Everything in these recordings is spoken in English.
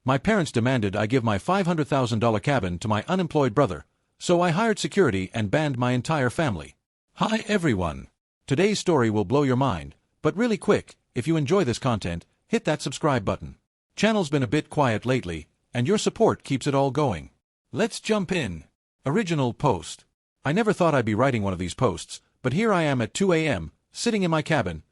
My parents demanded I give my $500,000 cabin to my unemployed brother, so I hired security and banned my entire family. Hi everyone! Today's story will blow your mind, but really quick, if you enjoy this content, hit that subscribe button. Channel's been a bit quiet lately, and your support keeps it all going. Let's jump in. Original post. I never thought I'd be writing one of these posts, but here I am at 2 a.m., sitting in my cabin,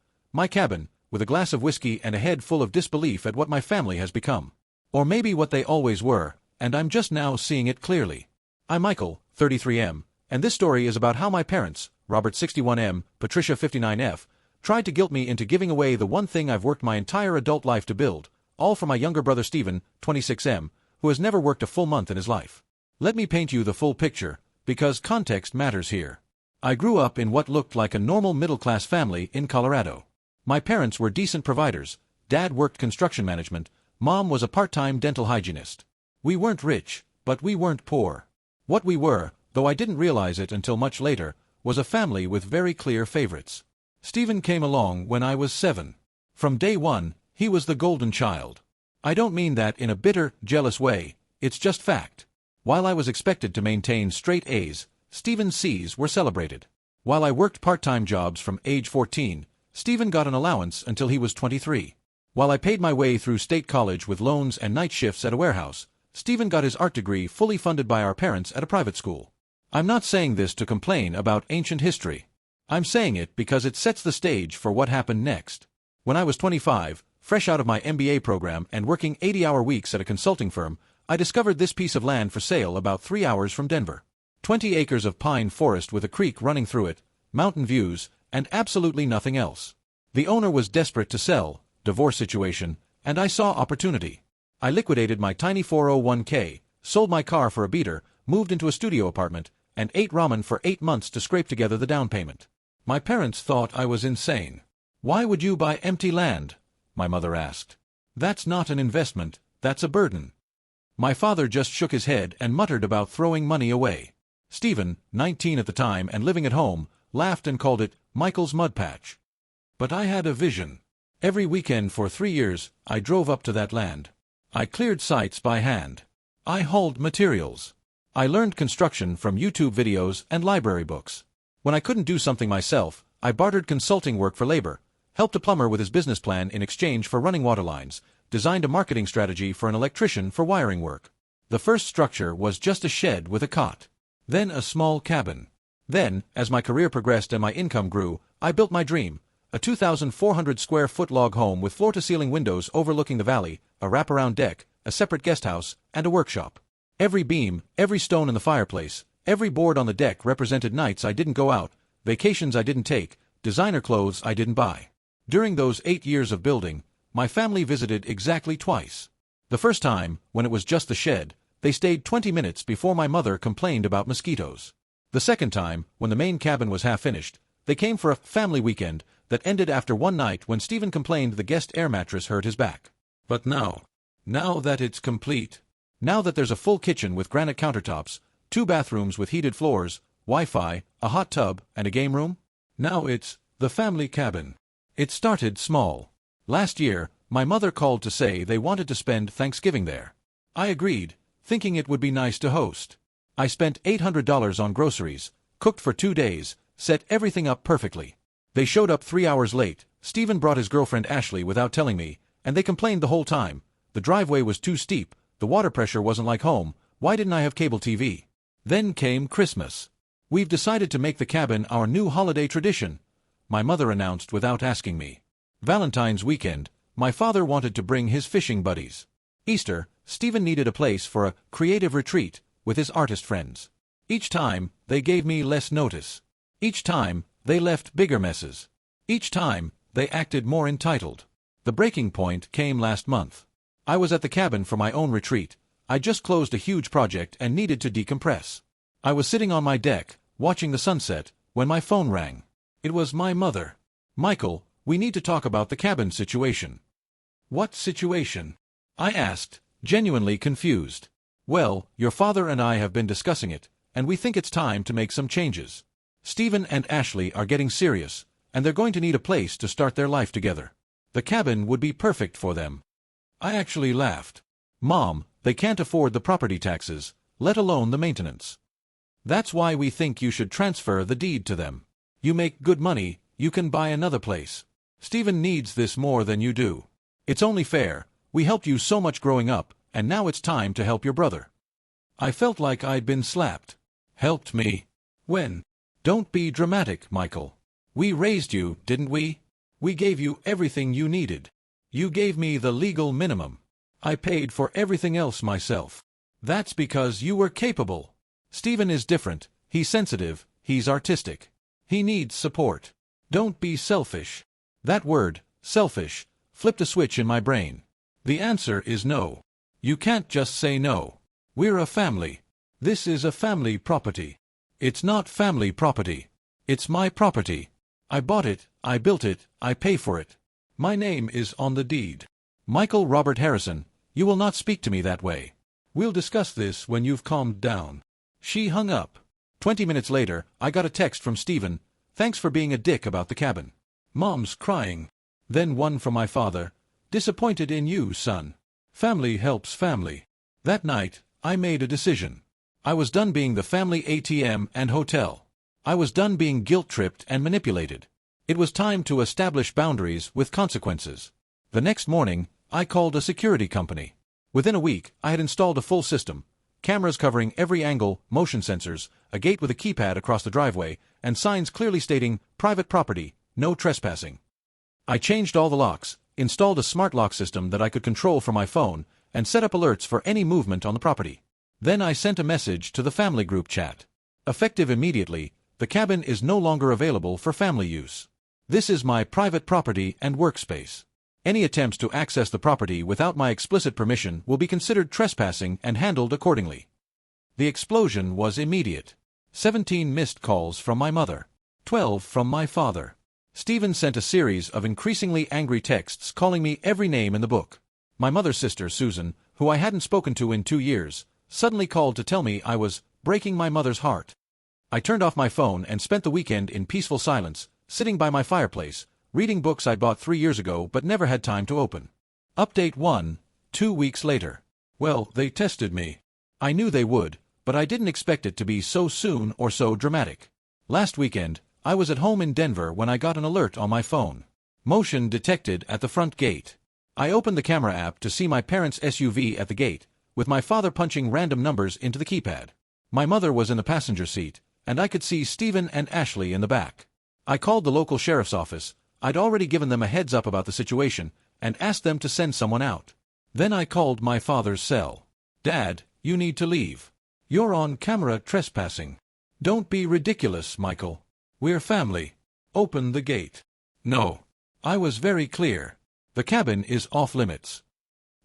with a glass of whiskey and a head full of disbelief at what my family has become. Or maybe what they always were, and I'm just now seeing it clearly. I'm Michael, 33M, and this story is about how my parents, Robert 61M, Patricia 59F, tried to guilt me into giving away the one thing I've worked my entire adult life to build, all for my younger brother Stephen, 26M, who has never worked a full month in his life. Let me paint you the full picture, because context matters here. I grew up in what looked like a normal middle-class family in Colorado. My parents were decent providers. Dad worked construction management. Mom was a part-time dental hygienist. We weren't rich, but we weren't poor. What we were, though I didn't realize it until much later, was a family with very clear favorites. Stephen came along when I was 7. From day one, he was the golden child. I don't mean that in a bitter, jealous way, it's just fact. While I was expected to maintain straight A's, Stephen's C's were celebrated. While I worked part-time jobs from age 14, Stephen got an allowance until he was 23. While I paid my way through state college with loans and night shifts at a warehouse, Stephen got his art degree fully funded by our parents at a private school. I'm not saying this to complain about ancient history. I'm saying it because it sets the stage for what happened next. When I was 25, fresh out of my MBA program and working 80-hour weeks at a consulting firm, I discovered this piece of land for sale about 3 hours from Denver. 20 acres of pine forest with a creek running through it, mountain views, and absolutely nothing else. The owner was desperate to sell, divorce situation, and I saw opportunity. I liquidated my tiny 401k, sold my car for a beater, moved into a studio apartment, and ate ramen for 8 months to scrape together the down payment. My parents thought I was insane. "Why would you buy empty land?" my mother asked. "That's not an investment, that's a burden." My father just shook his head and muttered about throwing money away. Stephen, 19 at the time and living at home, laughed and called it Michael's mud patch. But I had a vision. Every weekend for 3 years, I drove up to that land. I cleared sites by hand. I hauled materials. I learned construction from YouTube videos and library books. When I couldn't do something myself, I bartered consulting work for labor, helped a plumber with his business plan in exchange for running water lines, designed a marketing strategy for an electrician for wiring work. The first structure was just a shed with a cot. Then a small cabin. Then, as my career progressed and my income grew, I built my dream, a 2,400 square foot log home with floor-to-ceiling windows overlooking the valley, a wraparound deck, a separate guest house, and a workshop. Every beam, every stone in the fireplace, every board on the deck represented nights I didn't go out, vacations I didn't take, designer clothes I didn't buy. During those 8 years of building, my family visited exactly twice. The first time, when it was just the shed, they stayed 20 minutes before my mother complained about mosquitoes. The second time, when the main cabin was half finished, they came for a family weekend that ended after one night when Stephen complained the guest air mattress hurt his back. But now that it's complete, now that there's a full kitchen with granite countertops, 2 bathrooms with heated floors, Wi-Fi, a hot tub, and a game room, now it's the family cabin. It started small. Last year, my mother called to say they wanted to spend Thanksgiving there. I agreed, thinking it would be nice to host. I spent $800 on groceries, cooked for 2 days, set everything up perfectly. They showed up 3 hours late. Stephen brought his girlfriend Ashley without telling me, and they complained the whole time. The driveway was too steep, the water pressure wasn't like home, why didn't I have cable TV? Then came Christmas. "We've decided to make the cabin our new holiday tradition," my mother announced without asking me. Valentine's weekend, my father wanted to bring his fishing buddies. Easter, Stephen needed a place for a creative retreat with his artist friends. Each time, they gave me less notice. Each time, they left bigger messes. Each time, they acted more entitled. The breaking point came last month. I was at the cabin for my own retreat. I just closed a huge project and needed to decompress. I was sitting on my deck, watching the sunset, when my phone rang. It was my mother. "Michael, we need to talk about the cabin situation." "What situation?" I asked, genuinely confused. "Well, your father and I have been discussing it, and we think it's time to make some changes. Stephen and Ashley are getting serious, and they're going to need a place to start their life together. The cabin would be perfect for them." I actually laughed. Mom, they can't afford the property taxes, let alone the maintenance. That's why we think you should transfer the deed to them. You make good money, you can buy another place. Stephen needs this more than you do. It's only fair, we helped you so much growing up, and now it's time to help your brother. I felt like I'd been slapped. Helped me? When? Don't be dramatic, Michael. We raised you, didn't we? We gave you everything you needed. You gave me the legal minimum. I paid for everything else myself. That's because you were capable. Stephen is different, he's sensitive, he's artistic. He needs support. Don't be selfish. That word, selfish, flipped a switch in my brain. The answer is no. You can't just say no. We're a family. This is a family property. It's not family property. It's my property. I bought it, I built it, I pay for it. My name is on the deed. Michael Robert Harrison, you will not speak to me that way. We'll discuss this when you've calmed down. She hung up. 20 minutes later, I got a text from Stephen. Thanks for being a dick about the cabin. Mom's crying. Then one from my father. Disappointed in you, son. Family helps family. That night, I made a decision. I was done being the family ATM and hotel. I was done being guilt-tripped and manipulated. It was time to establish boundaries with consequences. The next morning, I called a security company. Within a week, I had installed a full system. Cameras covering every angle, motion sensors, a gate with a keypad across the driveway, and signs clearly stating, private property, no trespassing. I changed all the locks, installed a smart lock system that I could control from my phone, and set up alerts for any movement on the property. Then I sent a message to the family group chat. Effective immediately, the cabin is no longer available for family use. This is my private property and workspace. Any attempts to access the property without my explicit permission will be considered trespassing and handled accordingly. The explosion was immediate. 17 missed calls from my mother. 12 from my father. Stephen sent a series of increasingly angry texts calling me every name in the book. My mother's sister, Susan, who I hadn't spoken to in 2 years, suddenly called to tell me I was breaking my mother's heart. I turned off my phone and spent the weekend in peaceful silence, sitting by my fireplace, reading books I'd bought 3 years ago but never had time to open. Update 1, 2 weeks later. Well, they tested me. I knew they would, but I didn't expect it to be so soon or so dramatic. Last weekend, I was at home in Denver when I got an alert on my phone. Motion detected at the front gate. I opened the camera app to see my parents' SUV at the gate, with my father punching random numbers into the keypad. My mother was in the passenger seat, and I could see Stephen and Ashley in the back. I called the local sheriff's office. I'd already given them a heads up about the situation, and asked them to send someone out. Then I called my father's cell. Dad, you need to leave. You're on camera trespassing. Don't be ridiculous, Michael. We're family. Open the gate. No. I was very clear. The cabin is off limits.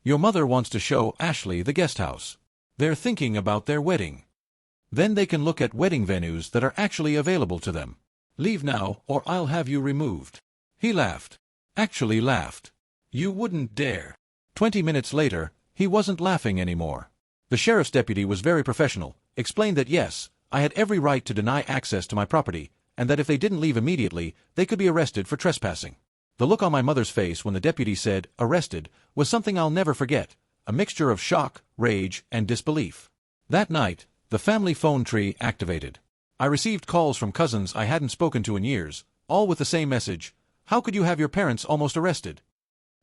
Your mother wants to show Ashley the guest house. They're thinking about their wedding. Then they can look at wedding venues that are actually available to them. Leave now, or I'll have you removed. He laughed. Actually laughed. You wouldn't dare. 20 minutes later, he wasn't laughing anymore. The sheriff's deputy was very professional, explained that yes, I had every right to deny access to my property, and that if they didn't leave immediately, they could be arrested for trespassing. The look on my mother's face when the deputy said, arrested, was something I'll never forget, a mixture of shock, rage, and disbelief. That night, the family phone tree activated. I received calls from cousins I hadn't spoken to in years, all with the same message: how could you have your parents almost arrested?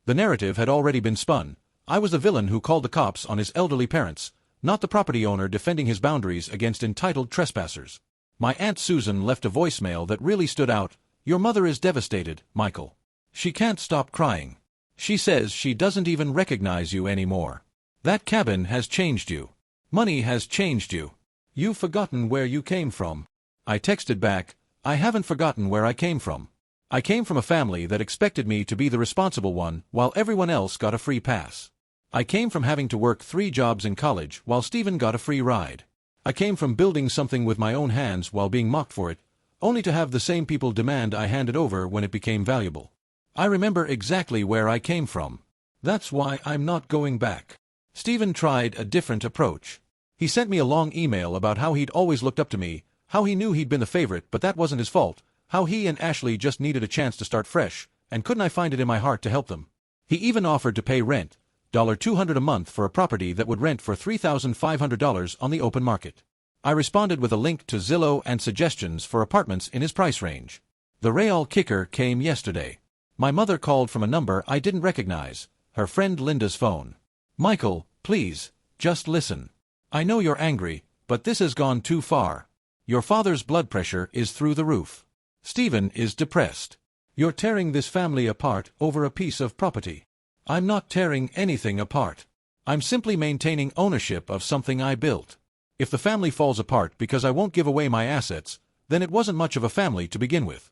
The narrative had already been spun. I was the villain who called the cops on his elderly parents, not the property owner defending his boundaries against entitled trespassers. My Aunt Susan left a voicemail that really stood out. Your mother is devastated, Michael. She can't stop crying. She says she doesn't even recognize you anymore. That cabin has changed you. Money has changed you. You've forgotten where you came from. I texted back, I haven't forgotten where I came from. I came from a family that expected me to be the responsible one while everyone else got a free pass. I came from having to work 3 jobs in college while Stephen got a free ride. I came from building something with my own hands while being mocked for it, only to have the same people demand I hand it over when it became valuable. I remember exactly where I came from. That's why I'm not going back. Stephen tried a different approach. He sent me a long email about how he'd always looked up to me, how he knew he'd been the favorite but that wasn't his fault, how he and Ashley just needed a chance to start fresh, and couldn't I find it in my heart to help them. He even offered to pay rent, $200 a month for a property that would rent for $3,500 on the open market. I responded with a link to Zillow and suggestions for apartments in his price range. The real kicker came yesterday. My mother called from a number I didn't recognize, her friend Linda's phone. "Michael, please, just listen. I know you're angry, but this has gone too far. Your father's blood pressure is through the roof. Stephen is depressed. You're tearing this family apart over a piece of property." "I'm not tearing anything apart. I'm simply maintaining ownership of something I built. If the family falls apart because I won't give away my assets, then it wasn't much of a family to begin with."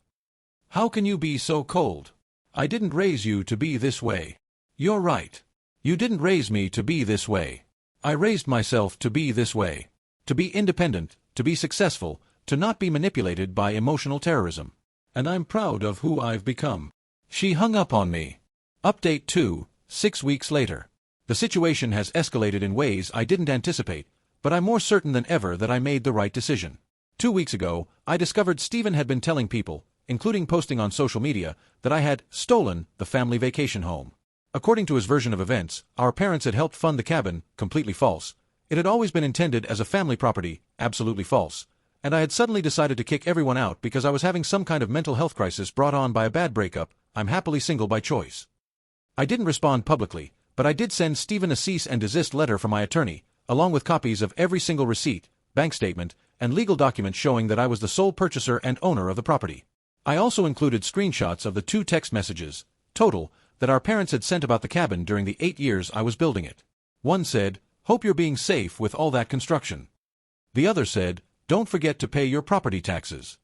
"How can you be so cold? I didn't raise you to be this way." "You're right. You didn't raise me to be this way. I raised myself to be this way. To be independent, to be successful, to not be manipulated by emotional terrorism. And I'm proud of who I've become." She hung up on me. Update 2, 6 weeks later. The situation has escalated in ways I didn't anticipate, but I'm more certain than ever that I made the right decision. 2 weeks ago, I discovered Stephen had been telling people, including posting on social media, that I had stolen the family vacation home. According to his version of events, our parents had helped fund the cabin, completely false. It had always been intended as a family property, absolutely false. And I had suddenly decided to kick everyone out because I was having some kind of mental health crisis brought on by a bad breakup. I'm happily single by choice. I didn't respond publicly, but I did send Stephen a cease and desist letter from my attorney, along with copies of every single receipt, bank statement, and legal document showing that I was the sole purchaser and owner of the property. I also included screenshots of the 2 text messages, total, that our parents had sent about the cabin during the 8 years I was building it. One said, "Hope you're being safe with all that construction." The other said, "Don't forget to pay your property taxes."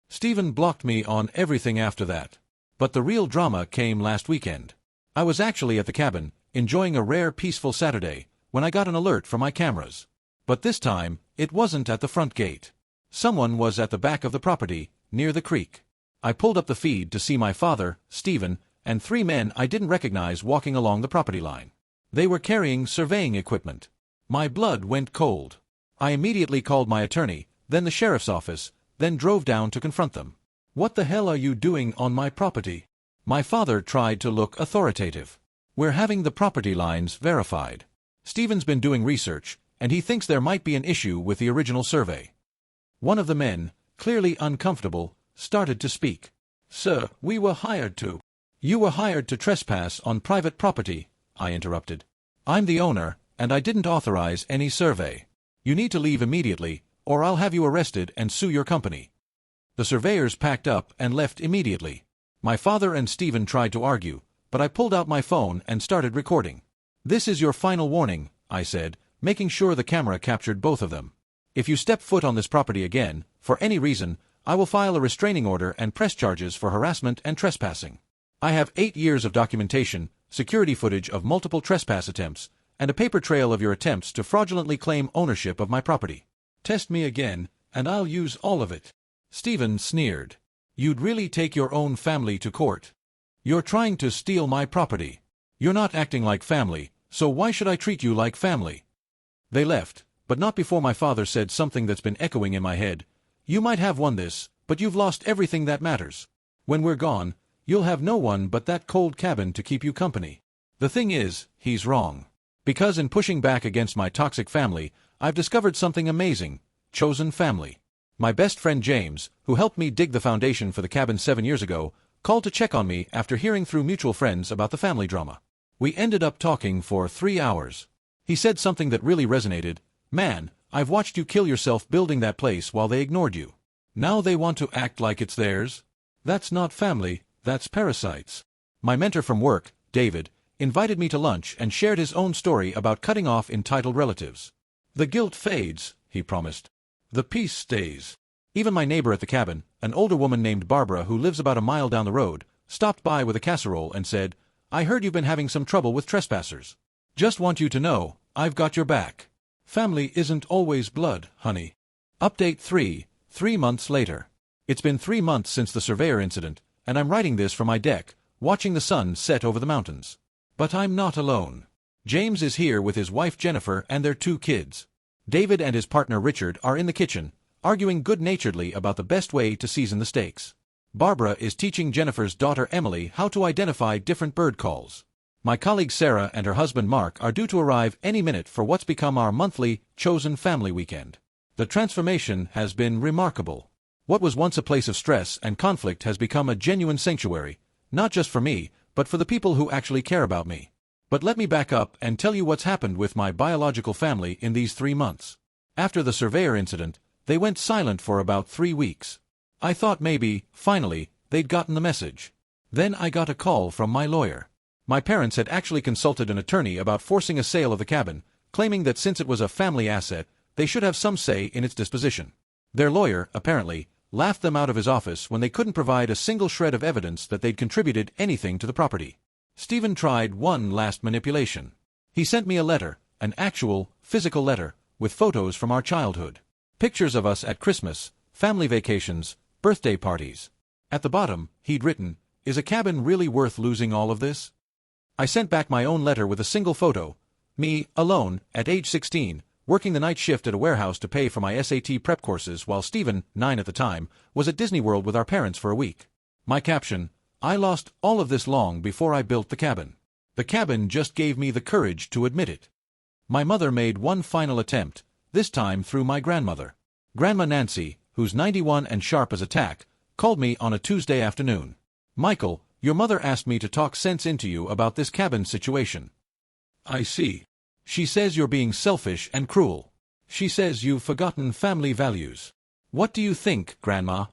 Stephen blocked me on everything after that. But the real drama came last weekend. I was actually at the cabin, enjoying a rare peaceful Saturday, when I got an alert from my cameras. But this time, it wasn't at the front gate. Someone was at the back of the property, near the creek. I pulled up the feed to see my father, Stephen, and 3 men I didn't recognize walking along the property line. They were carrying surveying equipment. My blood went cold. I immediately called my attorney, then the sheriff's office, then drove down to confront them. "What the hell are you doing on my property?" My father tried to look authoritative. "We're having the property lines verified. Stephen's been doing research, and he thinks there might be an issue with the original survey." One of the men, clearly uncomfortable, started to speak. "Sir, we were hired to—" "You were hired to trespass on private property," I interrupted. "I'm the owner, and I didn't authorize any survey. You need to leave immediately, or I'll have you arrested and sue your company." The surveyors packed up and left immediately. My father and Stephen tried to argue, but I pulled out my phone and started recording. "This is your final warning," I said, making sure the camera captured both of them. "If you step foot on this property again, for any reason, I will file a restraining order and press charges for harassment and trespassing. I have 8 years of documentation, security footage of multiple trespass attempts, and a paper trail of your attempts to fraudulently claim ownership of my property. Test me again, and I'll use all of it." Stephen sneered. "You'd really take your own family to court? You're trying to steal my property. You're not acting like family, so why should I treat you like family?" They left, but not before my father said something that's been echoing in my head. "You might have won this, but you've lost everything that matters. When we're gone, you'll have no one but that cold cabin to keep you company." The thing is, he's wrong. Because in pushing back against my toxic family, I've discovered something amazing: chosen family. My best friend James, who helped me dig the foundation for the cabin 7 years ago, called to check on me after hearing through mutual friends about the family drama. We ended up talking for 3 hours. He said something that really resonated. "Man, I've watched you kill yourself building that place while they ignored you. Now they want to act like it's theirs? That's not family, that's parasites." My mentor from work, David, invited me to lunch and shared his own story about cutting off entitled relatives. "The guilt fades," he promised. "The peace stays." Even my neighbor at the cabin, an older woman named Barbara who lives about a mile down the road, stopped by with a casserole and said, "I heard you've been having some trouble with trespassers. Just want you to know, I've got your back. Family isn't always blood, honey." Update 3, 3 months later. It's been 3 months since the surveyor incident, and I'm writing this from my deck, watching the sun set over the mountains. But I'm not alone. James is here with his wife Jennifer and their 2 kids. David and his partner Richard are in the kitchen, arguing good-naturedly about the best way to season the steaks. Barbara is teaching Jennifer's daughter Emily how to identify different bird calls. My colleague Sarah and her husband Mark are due to arrive any minute for what's become our monthly, chosen family weekend. The transformation has been remarkable. What was once a place of stress and conflict has become a genuine sanctuary, not just for me, but for the people who actually care about me. But let me back up and tell you what's happened with my biological family in these 3 months. After the surveyor incident, they went silent for about 3 weeks. I thought maybe, finally, they'd gotten the message. Then I got a call from my lawyer. My parents had actually consulted an attorney about forcing a sale of the cabin, claiming that since it was a family asset, they should have some say in its disposition. Their lawyer, apparently, laughed them out of his office when they couldn't provide a single shred of evidence that they'd contributed anything to the property. Stephen tried one last manipulation. He sent me a letter, an actual, physical letter, with photos from our childhood. Pictures of us at Christmas, family vacations, birthday parties. At the bottom, he'd written, "Is a cabin really worth losing all of this?" I sent back my own letter with a single photo. Me, alone, at age 16, working the night shift at a warehouse to pay for my SAT prep courses while Stephen, 9 at the time, was at Disney World with our parents for a week. My caption, "I lost all of this long before I built the cabin." The cabin just gave me the courage to admit it. My mother made one final attempt, this time through my grandmother. Grandma Nancy, who's 91 and sharp as a tack, called me on a Tuesday afternoon. "Michael, your mother asked me to talk sense into you about this cabin situation." "I see. She says you're being selfish and cruel. She says you've forgotten family values." "What do you think, Grandma?"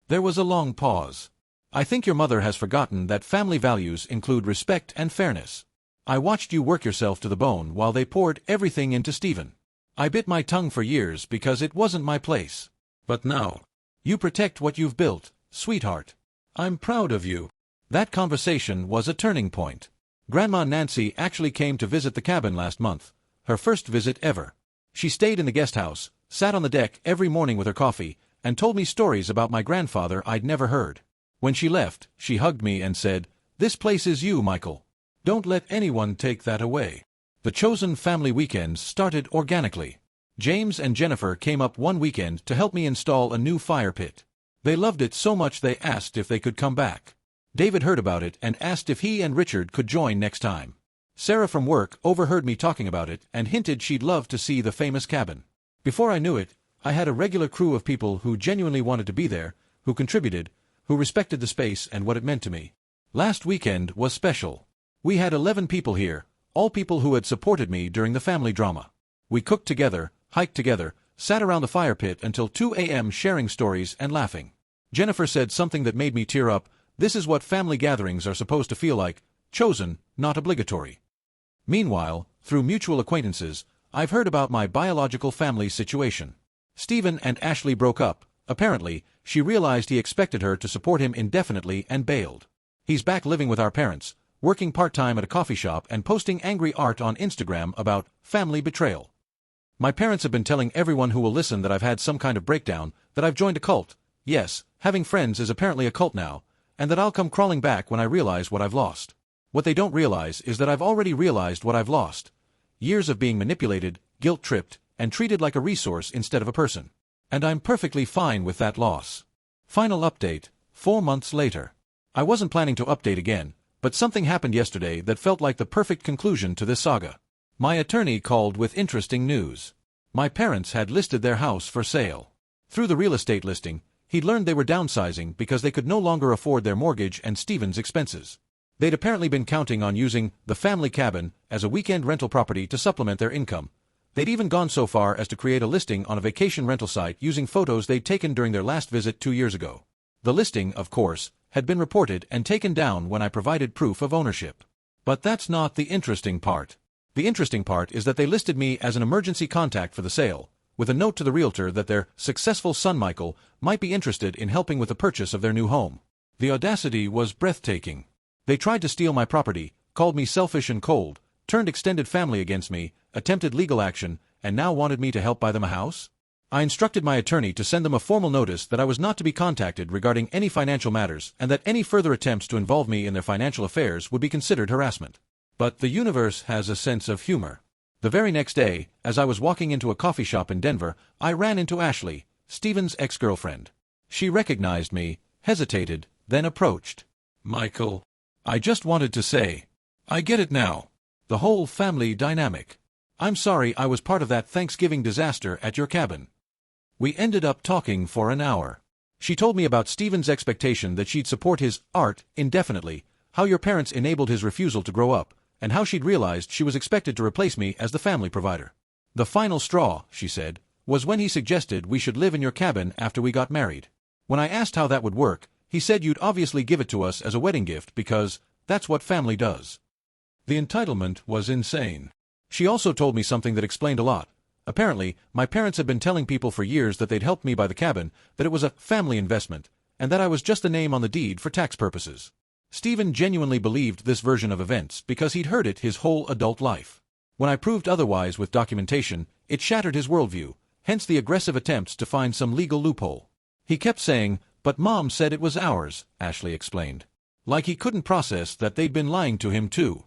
There was a long pause. "I think your mother has forgotten that family values include respect and fairness. I watched you work yourself to the bone while they poured everything into Stephen. I bit my tongue for years because it wasn't my place. But now, you protect what you've built, sweetheart. I'm proud of you." That conversation was a turning point. Grandma Nancy actually came to visit the cabin last month, her first visit ever. She stayed in the guest house, sat on the deck every morning with her coffee, and told me stories about my grandfather I'd never heard. When she left, she hugged me and said, "This place is you, Michael. Don't let anyone take that away." The chosen family weekends started organically. James and Jennifer came up one weekend to help me install a new fire pit. They loved it so much they asked if they could come back. David heard about it and asked if he and Richard could join next time. Sarah from work overheard me talking about it and hinted she'd love to see the famous cabin. Before I knew it, I had a regular crew of people who genuinely wanted to be there, who contributed, who respected the space and what it meant to me. Last weekend was special. We had 11 people here, all people who had supported me during the family drama. We cooked together, hiked together, sat around the fire pit until 2 a.m. sharing stories and laughing. Jennifer said something that made me tear up. "This is what family gatherings are supposed to feel like, chosen, not obligatory." Meanwhile, through mutual acquaintances, I've heard about my biological family's situation. Stephen and Ashley broke up. Apparently, she realized he expected her to support him indefinitely and bailed. He's back living with our parents, working part-time at a coffee shop and posting angry art on Instagram about family betrayal. My parents have been telling everyone who will listen that I've had some kind of breakdown, that I've joined a cult. Yes, having friends is apparently a cult now, and that I'll come crawling back when I realize what I've lost. What they don't realize is that I've already realized what I've lost. Years of being manipulated, guilt-tripped, and treated like a resource instead of a person. And I'm perfectly fine with that loss. Final update, 4 months later. I wasn't planning to update again, but something happened yesterday that felt like the perfect conclusion to this saga. My attorney called with interesting news. My parents had listed their house for sale. Through the real estate listing, he'd learned they were downsizing because they could no longer afford their mortgage and Stephen's expenses. They'd apparently been counting on using the family cabin as a weekend rental property to supplement their income. They'd even gone so far as to create a listing on a vacation rental site using photos they'd taken during their last visit 2 years ago. The listing, of course, had been reported and taken down when I provided proof of ownership. But that's not the interesting part. The interesting part is that they listed me as an emergency contact for the sale, with a note to the realtor that their successful son Michael might be interested in helping with the purchase of their new home. The audacity was breathtaking. They tried to steal my property, called me selfish and cold, turned extended family against me, attempted legal action, and now wanted me to help buy them a house? I instructed my attorney to send them a formal notice that I was not to be contacted regarding any financial matters and that any further attempts to involve me in their financial affairs would be considered harassment. But the universe has a sense of humor. The very next day, as I was walking into a coffee shop in Denver, I ran into Ashley, Stephen's ex-girlfriend. She recognized me, hesitated, then approached. "Michael, I just wanted to say, I get it now. The whole family dynamic. I'm sorry I was part of that Thanksgiving disaster at your cabin. We ended up talking for an hour. She told me about Stephen's expectation that she'd support his art indefinitely, how your parents enabled his refusal to grow up, and how she'd realized she was expected to replace me as the family provider. The final straw, she said, was when he suggested we should live in your cabin after we got married. When I asked how that would work, he said you'd obviously give it to us as a wedding gift because that's what family does. The entitlement was insane. She also told me something that explained a lot. Apparently, my parents had been telling people for years that they'd helped me buy the cabin, that it was a family investment, and that I was just a name on the deed for tax purposes. Stephen genuinely believed this version of events because he'd heard it his whole adult life. When I proved otherwise with documentation, it shattered his worldview, hence the aggressive attempts to find some legal loophole. He kept saying, "But Mom said it was ours," Ashley explained. Like he couldn't process that they'd been lying to him too.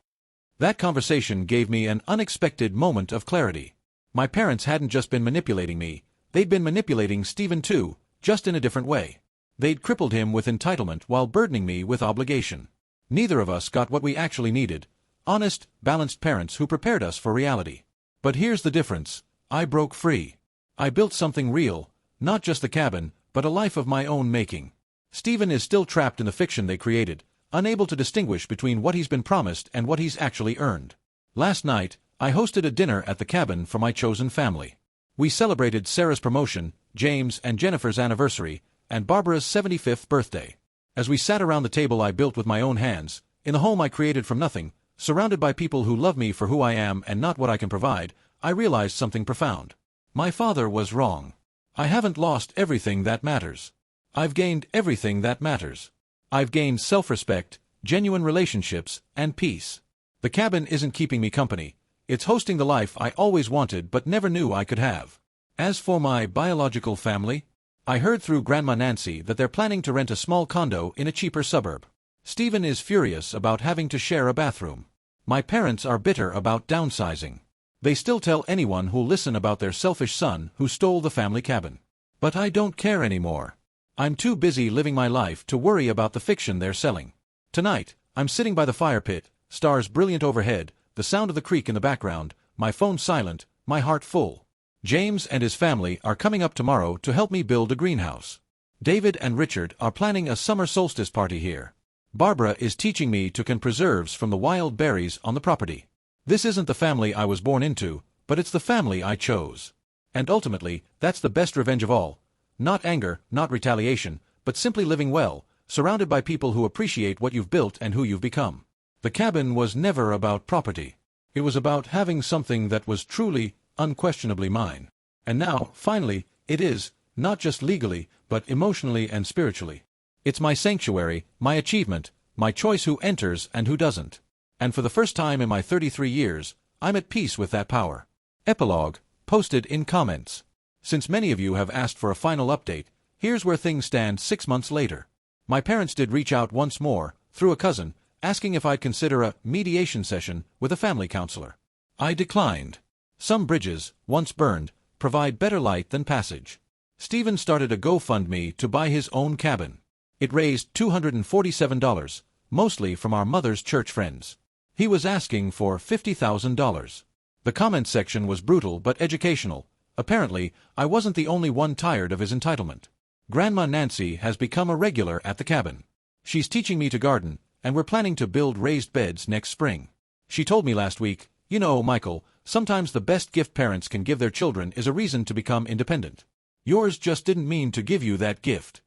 That conversation gave me an unexpected moment of clarity. My parents hadn't just been manipulating me, they'd been manipulating Stephen too, just in a different way. They'd crippled him with entitlement while burdening me with obligation. Neither of us got what we actually needed: honest, balanced parents who prepared us for reality. But here's the difference: I broke free. I built something real, not just the cabin, but a life of my own making. Stephen is still trapped in the fiction they created, unable to distinguish between what he's been promised and what he's actually earned. Last night, I hosted a dinner at the cabin for my chosen family. We celebrated Sarah's promotion, James and Jennifer's anniversary, and Barbara's 75th birthday. As we sat around the table I built with my own hands, in the home I created from nothing, surrounded by people who love me for who I am and not what I can provide, I realized something profound. My father was wrong. I haven't lost everything that matters. I've gained everything that matters. I've gained self-respect, genuine relationships, and peace. The cabin isn't keeping me company. It's hosting the life I always wanted but never knew I could have. As for my biological family, I heard through Grandma Nancy that they're planning to rent a small condo in a cheaper suburb. Stephen is furious about having to share a bathroom. My parents are bitter about downsizing. They still tell anyone who'll listen about their selfish son who stole the family cabin. But I don't care anymore. I'm too busy living my life to worry about the fiction they're selling. Tonight, I'm sitting by the fire pit, stars brilliant overhead, the sound of the creek in the background, my phone silent, my heart full. James and his family are coming up tomorrow to help me build a greenhouse. David and Richard are planning a summer solstice party here. Barbara is teaching me to can preserves from the wild berries on the property. This isn't the family I was born into, but it's the family I chose. And ultimately, that's the best revenge of all. Not anger, not retaliation, but simply living well, surrounded by people who appreciate what you've built and who you've become. The cabin was never about property. It was about having something that was truly, unquestionably mine. And now, finally, it is, not just legally, but emotionally and spiritually. It's my sanctuary, my achievement, my choice who enters and who doesn't. And for the first time in my 33 years, I'm at peace with that power. Epilogue, posted in comments. Since many of you have asked for a final update, here's where things stand 6 months later. My parents did reach out once more, through a cousin, asking if I'd consider a mediation session with a family counselor. I declined. Some bridges, once burned, provide better light than passage. Stephen started a GoFundMe to buy his own cabin. It raised $247, mostly from our mother's church friends. He was asking for $50,000. The comment section was brutal but educational. Apparently, I wasn't the only one tired of his entitlement. Grandma Nancy has become a regular at the cabin. She's teaching me to garden, and we're planning to build raised beds next spring. She told me last week, "You know, Michael, sometimes the best gift parents can give their children is a reason to become independent. Yours just didn't mean to give you that gift."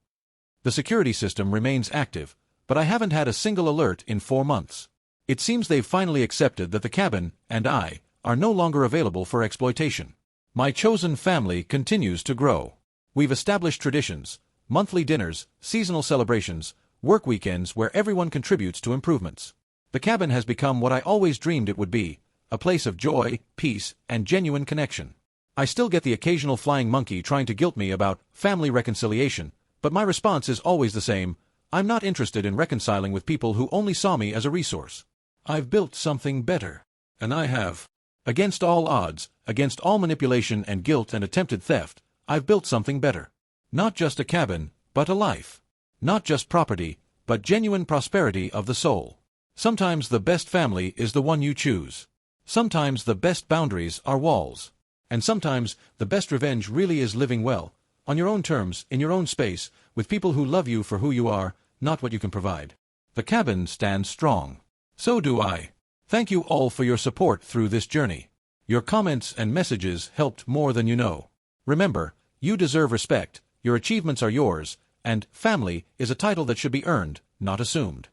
The security system remains active, but I haven't had a single alert in 4 months. It seems they've finally accepted that the cabin, and I, are no longer available for exploitation. My chosen family continues to grow. We've established traditions, monthly dinners, seasonal celebrations, work weekends where everyone contributes to improvements. The cabin has become what I always dreamed it would be, a place of joy, peace, and genuine connection. I still get the occasional flying monkey trying to guilt me about family reconciliation, but my response is always the same: I'm not interested in reconciling with people who only saw me as a resource. I've built something better. And I have. Against all odds, against all manipulation and guilt and attempted theft, I've built something better. Not just a cabin, but a life. Not just property, but genuine prosperity of the soul. Sometimes the best family is the one you choose. Sometimes the best boundaries are walls. And sometimes the best revenge really is living well, on your own terms, in your own space, with people who love you for who you are, not what you can provide. The cabin stands strong. So do I. Thank you all for your support through this journey. Your comments and messages helped more than you know. Remember, you deserve respect, your achievements are yours, and family is a title that should be earned, not assumed.